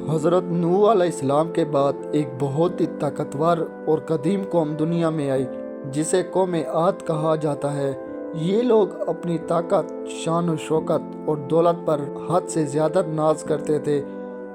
حضرت نوح علیہ السلام کے بعد ایک بہت ہی طاقتور اور قدیم قوم دنیا میں آئی جسے قوم عاد کہا جاتا ہے۔ یہ لوگ اپنی طاقت، شان و شوکت اور دولت پر حد سے زیادہ ناز کرتے تھے۔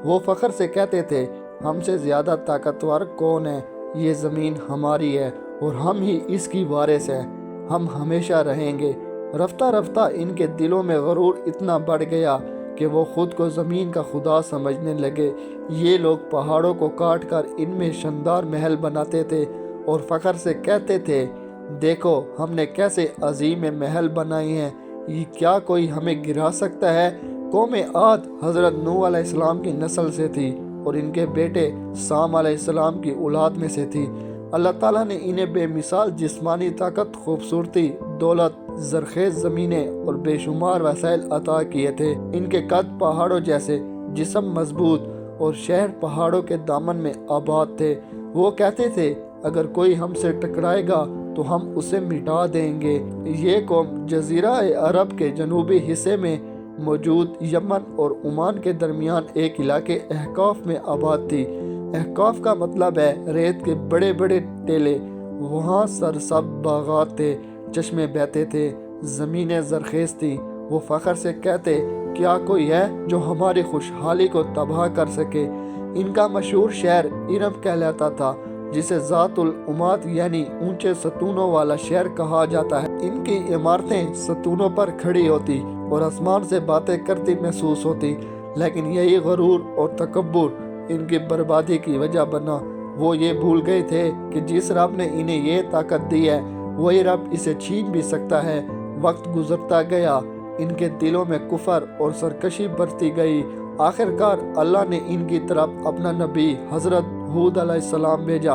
وہ فخر سے کہتے تھے، ہم سے زیادہ طاقتور کون ہے؟ یہ زمین ہماری ہے اور ہم ہی اس کی وارث ہیں، ہم ہمیشہ رہیں گے۔ رفتہ رفتہ ان کے دلوں میں غرور اتنا بڑھ گیا کہ وہ خود کو زمین کا خدا سمجھنے لگے۔ یہ لوگ پہاڑوں کو کاٹ کر ان میں شاندار محل بناتے تھے اور فخر سے کہتے تھے، دیکھو ہم نے کیسے عظیم محل بنائے ہیں، یہ کیا کوئی ہمیں گرا سکتا ہے؟ قوم عاد حضرت نوح علیہ السلام کی نسل سے تھی اور ان کے بیٹے سام علیہ السلام کی اولاد میں سے تھی۔ اللہ تعالیٰ نے انہیں بے مثال جسمانی طاقت، خوبصورتی، دولت، زرخیز زمینیں اور بے شمار وسائل عطا کیے تھے۔ ان کے قد پہاڑوں جیسے، جسم مضبوط اور شہر پہاڑوں کے دامن میں آباد تھے۔ وہ کہتے تھے، اگر کوئی ہم سے ٹکرائے گا تو ہم اسے مٹا دیں گے۔ یہ قوم جزیرہ عرب کے جنوبی حصے میں موجود یمن اور عمان کے درمیان ایک علاقے احقاف میں آباد تھی۔ احقاف کا مطلب ہے ریت کے بڑے بڑے ٹیلے۔ وہاں سرسبز باغات تھے، چشمے بہتے تھے، زمینیں زرخیز تھیں۔ وہ فخر سے کہتے، کیا کوئی ہے جو ہماری خوشحالی کو تباہ کر سکے؟ ان کا مشہور شہر ارم کہلاتا تھا، جسے ذات العماد یعنی اونچے ستونوں والا شہر کہا جاتا ہے۔ ان کی عمارتیں ستونوں پر کھڑی ہوتی اور آسمان سے باتیں کرتی محسوس ہوتی، لیکن یہی غرور اور تکبر ان کی بربادی کی وجہ بنا۔ وہ یہ بھول گئے تھے کہ جس رب نے انہیں یہ طاقت دی ہے وہی رب اسے چھین بھی سکتا ہے۔ وقت گزرتا گیا، ان کے دلوں میں کفر اور سرکشی بڑھتی گئی۔ آخرکار اللہ نے ان کی طرف اپنا نبی حضرت ہود علیہ السلام بھیجا۔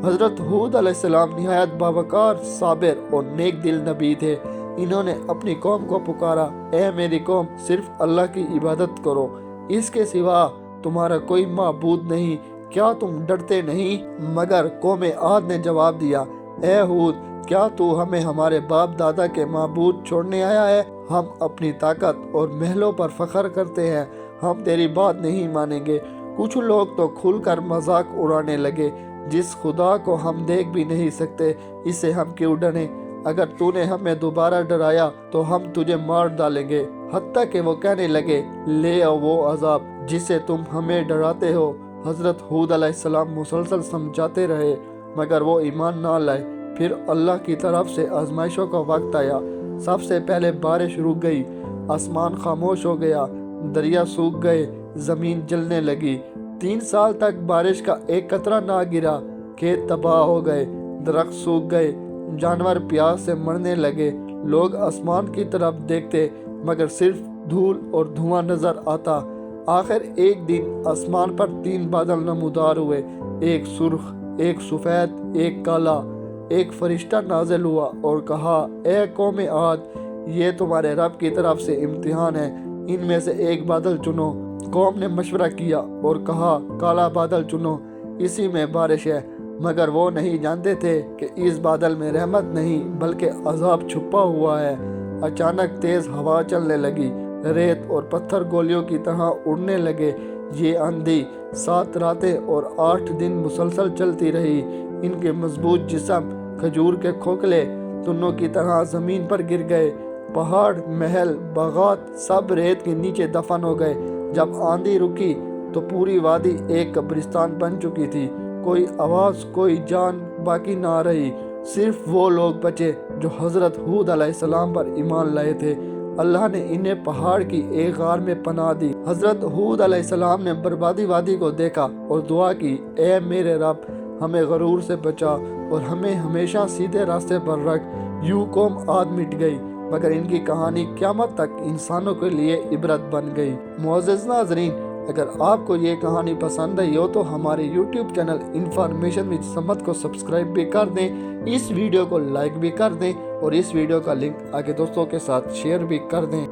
حضرت ہود علیہ السلام نہایت باوقار، صابر اور نیک دل نبی تھے۔ انہوں نے اپنی قوم کو پکارا، اے میری قوم، صرف اللہ کی عبادت کرو، اس کے سوا تمہارا کوئی معبود نہیں، کیا تم ڈرتے نہیں؟ مگر قوم عاد نے جواب دیا، اے ہود، کیا تو ہمیں ہمارے باپ دادا کے معبود چھوڑنے آیا ہے؟ ہم اپنی طاقت اور محلوں پر فخر کرتے ہیں، ہم تیری بات نہیں مانیں گے۔ کچھ لوگ تو کھل کر مذاق اڑانے لگے، جس خدا کو ہم دیکھ بھی نہیں سکتے، اس سے ہم کیوں ڈریں؟ اگر تو نے ہمیں دوبارہ ڈرایا تو ہم تجھے مار ڈالیں گے۔ حتیٰ کہ وہ کہنے لگے، لے آؤ وہ عذاب جس سے تم ہمیں ڈراتے ہو۔ حضرت ہود علیہ السلام مسلسل سمجھاتے رہے مگر وہ ایمان نہ لائے۔ پھر اللہ کی طرف سے آزمائشوں کا وقت آیا۔ سب سے پہلے بارش رک گئی، آسمان خاموش ہو گیا، دریا سوکھ گئے، زمین جلنے لگی۔ 3 سال تک بارش کا ایک قطرہ نہ گرا۔ کھیت تباہ ہو گئے، درخت سوکھ گئے، جانور پیاس سے مرنے لگے۔ لوگ آسمان کی طرف دیکھتے مگر صرف دھول اور دھواں نظر آتا۔ آخر ایک دن آسمان پر 3 بادل نمودار ہوئے، ایک سرخ، ایک سفید، ایک کالا۔ ایک فرشتہ نازل ہوا اور کہا، اے قوم عاد، یہ تمہارے رب کی طرف سے امتحان ہے، ان میں سے ایک بادل چنو۔ قوم نے مشورہ کیا اور کہا، کالا بادل چنو، اسی میں بارش ہے۔ مگر وہ نہیں جانتے تھے کہ اس بادل میں رحمت نہیں بلکہ عذاب چھپا ہوا ہے۔ اچانک تیز ہوا چلنے لگی، ریت اور پتھر گولیوں کی طرح اڑنے لگے۔ یہ آندھی 7 راتیں اور 8 دن مسلسل چلتی رہی۔ ان کے مضبوط جسم کھجور کے کھوکھلے تنوں کی طرح زمین پر گر گئے۔ پہاڑ، محل، باغات سب ریت کے نیچے دفن ہو گئے۔ جب آندھی رکی تو پوری وادی ایک قبرستان بن چکی تھی۔ کوئی آواز، کوئی جان باقی نہ رہی۔ صرف وہ لوگ بچے جو حضرت ہود علیہ السلام پر ایمان لائے تھے۔ اللہ نے انہیں پہاڑ کی ایک غار میں پناہ دی۔ حضرت ہود علیہ السلام نے بربادی وادی کو دیکھا اور دعا کی، اے میرے رب، ہمیں غرور سے بچا اور ہمیں ہمیشہ سیدھے راستے پر رکھ۔ یوں قوم عاد مٹ گئی، مگر ان کی کہانی قیامت تک انسانوں کے لیے عبرت بن گئی۔ معزز ناظرین، اگر آپ کو یہ کہانی پسند آئی ہو تو ہمارے یوٹیوب چینل انفارمیشن وتھ سمت کو سبسکرائب بھی کر دیں، اس ویڈیو کو لائک بھی کر دیں اور اس ویڈیو کا لنک آگے دوستوں کے ساتھ شیئر بھی کر دیں۔